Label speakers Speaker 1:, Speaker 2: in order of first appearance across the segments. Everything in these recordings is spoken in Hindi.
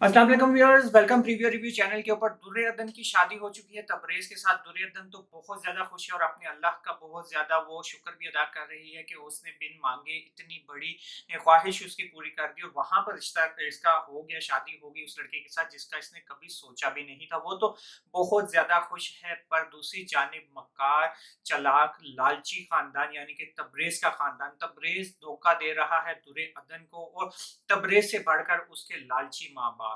Speaker 1: अस्सलाम वालेकुम व्यूअर्स, वेलकम प्रीवियू रिव्यू चैनल के ऊपर। दुर्योधन की शादी हो चुकी है तबरेज़ के साथ। दुर्योधन तो बहुत ज़्यादा खुश है और अपने अल्लाह का बहुत ज़्यादा वो शुक्र भी अदा कर रही है कि उसने बिन मांगे इतनी बड़ी ख्वाहिश उसकी पूरी कर दी और वहाँ पर रिश्ता इसका हो गया, शादी हो गई उस लड़के के साथ जिसका इसने कभी सोचा भी नहीं था। वो तो बहुत ज़्यादा खुश है, पर दूसरी जानिब मक्कार, चालाक, लालची ख़ानदान यानी कि तबरेज़ का ख़ानदान, तबरेज़ धोखा दे रहा है दुर्योधन को और तबरेज़ से बढ़कर उसके लालची माँ-बाप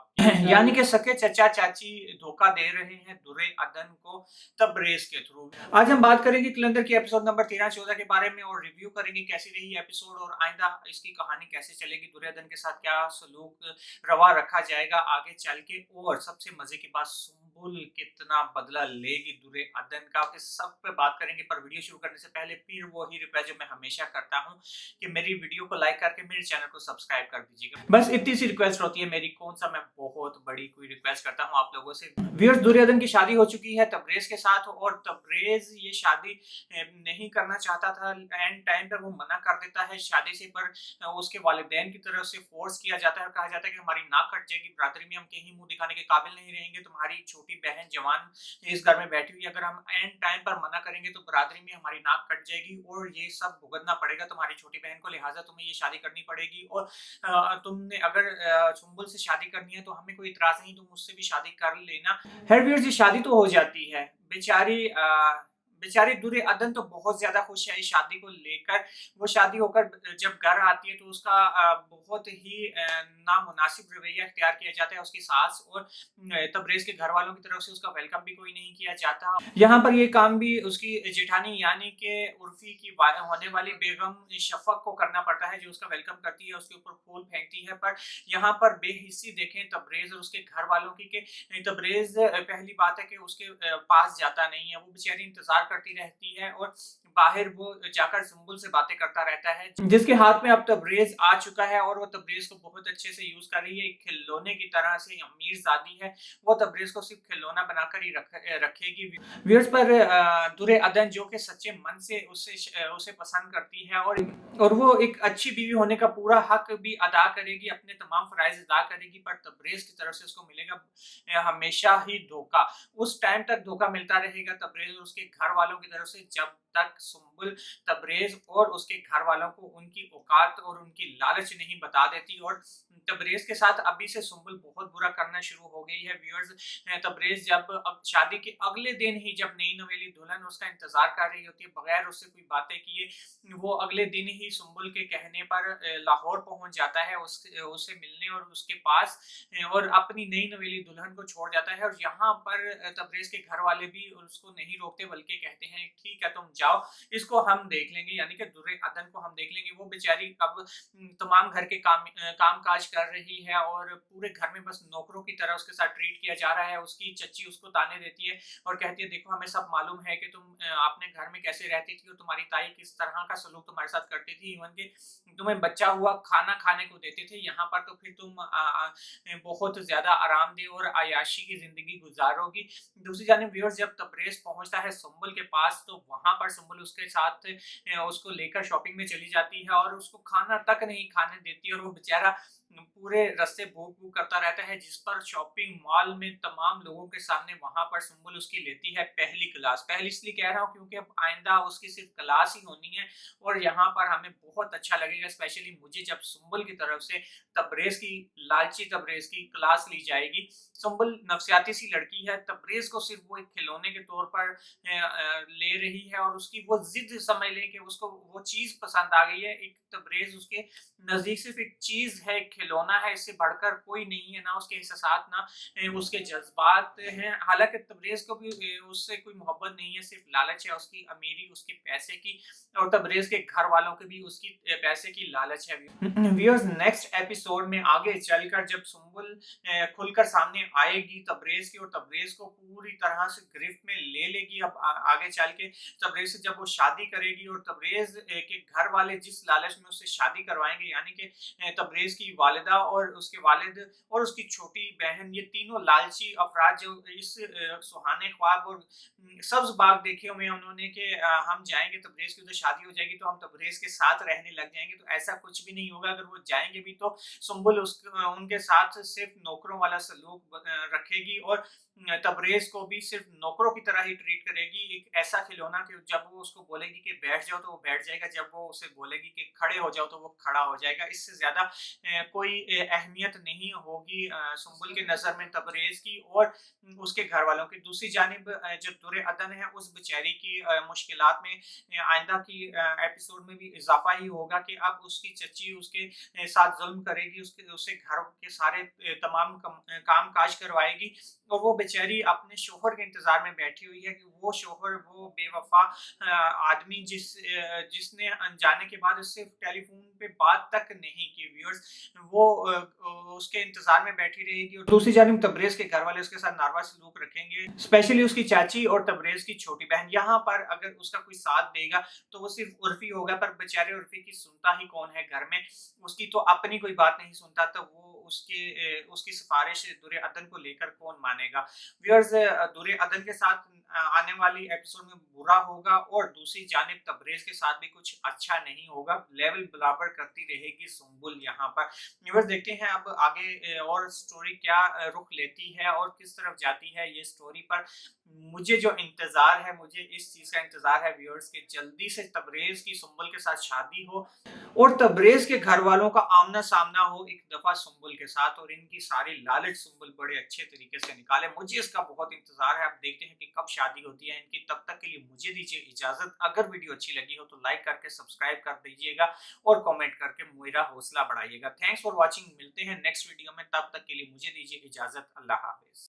Speaker 1: यानी कि सके चचा-चाची धोखा दे रहे हैं दुर्योधन को तबरेज़ के थ्रू। आज हम बात करेंगे कलंदर की एपिसोड नंबर 13-14 के बारे में और रिव्यू करेंगे कैसी रही एपिसोड और आइंदा इसकी कहानी कैसे चलेगी, दुर्योधन के साथ क्या सलूक रवा रखा जाएगा आगे चल के। और सबसे मजे की बात, सुम्बुल कितना बदला लेगी दुर्योधन का, इस सब पे बात करेंगे। पर वीडियो शुरू करने से पहले फिर वही रिक्वेस्ट जो मैं हमेशा करता हूँ कि मेरी वीडियो को लाइक करके मेरे चैनल को सब्सक्राइब कर दीजिएगा। बस इतनी सी रिक्वेस्ट होती है मेरी, कौन सा मैं बहुत बड़ी कोई रिक्वेस्ट करता हूँ आप लोगों से। व्यूअर्स, दुर्योधन की शादी हो चुकी है तबरेज़ के साथ और तबरेज़ ये शादी नहीं करना चाहता था। एंड टाइम पर वो मना कर देता है शादी से, पर उसके वालिदैन की तरफ से फोर्स किया जाता है और कहा जाता है कि हमारी नाक कट जाएगी, बरादरी में हम कहीं मुंह दिखाने के काबिल नहीं रहेंगे, तुम्हारी छोटी बहन जवान इस घर में बैठी हुई है, अगर हम एंड टाइम पर मना करेंगे तो बरादरी में हमारी नाक कट जाएगी और ये सब भुगतना पड़ेगा तुम्हारी छोटी बहन को, लिहाजा तुम्हें ये शादी करनी पड़ेगी। और तुमने अगर सुम्बुल से शादी करनी है तो हमें कोई इतराज नहीं, तुम मुझसे भी शादी कर लेना। हेरवीर जी शादी तो हो जाती है, बेचारी बेचारी दुर्योधन तो बहुत ज्यादा खुश है इस शादी को लेकर। वो शादी होकर जब घर आती है तो उसका बहुत ही नामुनासिब रवैया इख्तियार किया जाता है उसकी सास और तबरेज़ के घर वालों की तरफ से उसका वेलकम भी कोई नहीं किया जाता। यहाँ पर ये काम भी उसकी जेठानी यानी कि उर्फी की होने वाली बेगम शफक को करना पड़ता है, जो उसका वेलकम करती है, उसके ऊपर फूल फेंकती है। पर यहाँ पर बेहिस्सी देखें तबरेज़ और उसके घर वालों की कि तबरेज़ पहली बात है कि उसके पास जाता नहीं है, वो बेचारी इंतजार करती रहती है और बाहर वो जाकर सुम्बुल से बातें करता रहता है, जिसके हाथ में अब तबरेज़ आ चुका है और वो तबरेज़ को बहुत अच्छे से यूज कर रही है। एक खिलौने की तरह से अमीरज़ादी है, वो तबरेज़ को सिर्फ खिलौना बनाकर ही रखेगी। व्यूअर्स, पर दुर्योधन जो कि सच्चे मन से उसे पसंद करती है और वो एक अच्छी बीवी होने का पूरा हक भी अदा करेगी, अपने तमाम फ़राइज़ अदा करेगी, पर तबरेज़ की तरफ से उसको मिलेगा हमेशा ही धोखा। उस टाइम तक धोखा मिलता रहेगा तबरेज़ और उसके घर वालों की तरफ से, जब तक सुम्बुल तबरेज़ और उसके घर वालों को उनकी औकात और उनकी लालच नहीं बता देती। और तबरेज़ के साथ अभी से सुम्बुल बहुत बुरा करना शुरू हो गई है। व्यूअर्स, तबरेज़ जब शादी के अगले दिन ही जब नई नवेली दुल्हन उसका इंतज़ार कर रही होती है बगैर उससे कोई बातें किए, वो अगले दिन ही सुम्बुल के कहने पर लाहौर पहुँच जाता है उससे मिलने और उसके पास और अपनी नई नवेली दुल्हन को छोड़ जाता है। और यहाँ पर तबरेज़ के घर वाले भी उसको नहीं रोकते बल्कि कहते हैं ठीक है तुम जाओ, इसको हम देख लेंगे, यानी कि दुर्योधन को हम देख लेंगे। वो बेचारी अब तमाम घर के काम-काज कर रही है और पूरे घर में बस नौकरों की तरह उसके साथ ट्रीट किया जा रहा है। उसकी चच्ची उसको ताने देती है और कहती है देखो हमें सब मालूम है कि तुम अपने घर में कैसे रहती थी और तुम्हारी ताई किस तरह का सलूक तुम्हारे साथ करती थी, इवन कि तुम्हें बच्चा हुआ खाना खाने को देते थे, यहाँ पर तो फिर तुम बहुत ज़्यादा आरामदेह और अय्याशी की ज़िंदगी गुज़ारोगी। दूसरी जानिब व्यूअर्स, जब तबरेज़ पहुँचता है सुम्बुल के पास तो वहाँ पर सुम्बुल उसके साथ उसको लेकर शॉपिंग में चली जाती है और उसको खाना तक नहीं खाने देती और वो बेचारा पूरे रास्ते भूख-भूख करता रहता है, जिस पर शॉपिंग मॉल में तमाम लोगों के सामने वहाँ पर सुम्बुल उसकी लेती है पहली क्लास। पहली इसलिए कह रहा हूँ क्योंकि अब आइंदा उसकी सिर्फ़ क्लास ही होनी है और यहाँ पर हमें बहुत अच्छा लगेगा, स्पेशली मुझे, जब सुम्बुल की तरफ से तबरेज़ की, लालची तबरेज़ की क्लास ली जाएगी। सुम्बुल नफसियाती सी लड़की है, तबरेज़ को सिर्फ़ वो एक खिलौने के तौर पर ले रही है और उसकी वो ज़िद समझ लें कि उसको वो चीज़ पसंद आ गई है। एक तबरेज़ उसके नज़दीक सिर्फ़ एक चीज़ है, एक खिलौना है, इससे बढ़कर कोई नहीं है, ना उसके एहसासात, ना उसके जज़्बात हैं। हालाँकि तबरेज़ को भी उससे कोई मोहब्बत नहीं है, सिर्फ़ लालच है उसकी अमीरी, उसके पैसे की और तबरेज़ के घर वालों को भी उसकी पैसे की लालच है। व्यूअर्स, नेक्स्ट एपिसोड में आगे चलकर जब सुम्बुल खुलकर सामने आएगी तबरेज़ की और तबरेज़ को पूरी तरह से गिरफ्त में ले लेगी, अब आगे चल के तबरेज़ से जब वो शादी करेगी और तबरेज़ के घर वाले जिस लालच में उससे शादी करवाएँगे, यानी कि तबरेज़ की वालिदा और उसके वालिद और उसकी छोटी बहन, ये तीनों लालची अफराद जो इस सुहाने ख्वाब और सब्ज बाग देखे हुए हैं उन्होंने कि हम जाएंगे तबरेज़ की उधर शादी हो जाएगी तो हम तबरेज़ के साथ रहने लग जाएंगे। तो ऐसा कुछ भी नहीं होगा। अगर वो जाएंगे भी तो सुंबुल उनके साथ सिर्फ नौकरों वाला सलूक रखेगी और तबरेज़ को भी सिर्फ नौकरों की तरह ही ट्रीट करेगी। एक ऐसा खिलौना कि जब वो उसको बोलेगी कि बैठ जाओ तो वो बैठ जाएगा, जब वो उसे बोलेगी कि खड़े हो जाओ तो वो खड़ा हो जाएगा। इससे ज़्यादा कोई अहमियत नहीं होगी सुंबुल के नज़र में तबरेज़ की और उसके घर वालों की। दूसरी जानिब जो दुर्र अदन है उस बेचारी की मुश्किलात में आइंदा की एपिसोड में भी इजाफा ही होगा कि अब उसकी चच्ची उसके साथ जुल्म करेगी, उससे घर के सारे तमाम काम काज करवाएगी और वो बेचारी अपने शोहर के इंतजार में बैठी हुई है कि वो शोहर, वो बेवफा आदमी जिसने अनजाने के बाद उससे टेलीफोन पे बात तक नहीं की, व्यूअर्स, वो उसके इंतजार में बैठी रहेगी। और दूसरी जानिब तबरेज़ के घर वाले उसके साथ नारवा सलूक रखेंगे, स्पेशली उसकी चाची और तबरेज़ की छोटी बहन। यहाँ पर अगर उसका कोई साथ देगा तो वो सिर्फ उर्फी होगा, पर बेचारे उर्फी की सुनता ही कौन है घर में, उसकी तो अपनी कोई बात नहीं सुनता, तो वो उसकी सिफारिश दुर्र अदन को लेकर कौन मानेगा। व्यूअर्स, दुर्र अदन के साथ आने वाली एपिसोड में बुरा होगा और दूसरी जानिब तबरेज़ के साथ भी कुछ अच्छा नहीं होगा। लेवल बराबर करती रहेगी सुंबुल यहाँ पर। व्यूअर्स, देखते हैं अब आगे और स्टोरी क्या रुख लेती है और किस तरफ जाती है ये स्टोरी। पर मुझे जो इंतजार है, मुझे इस चीज का इंतजार है व्यूअर्स कि जल्दी से तबरेज़ की सुंबुल के साथ शादी हो और तबरेज़ के घर वालों का आमना सामना हो एक दफा सुंबुल के साथ और इनकी सारी लालच सुंबुल बड़े अच्छे तरीके से निकाले। मुझे इसका बहुत इंतजार है। अब देखते हैं कि कब शादी होती है इनकी। तब तक के लिए मुझे दीजिए इजाजत। अगर वीडियो अच्छी लगी हो तो लाइक करके सब्सक्राइब कर दीजिएगा और कमेंट करके मेरा हौसला बढ़ाइएगा। Thanks for watching. मिलते हैं नेक्स्ट वीडियो में, तब तक के लिए मुझे दीजिए इजाजत। अल्लाह हाफिज।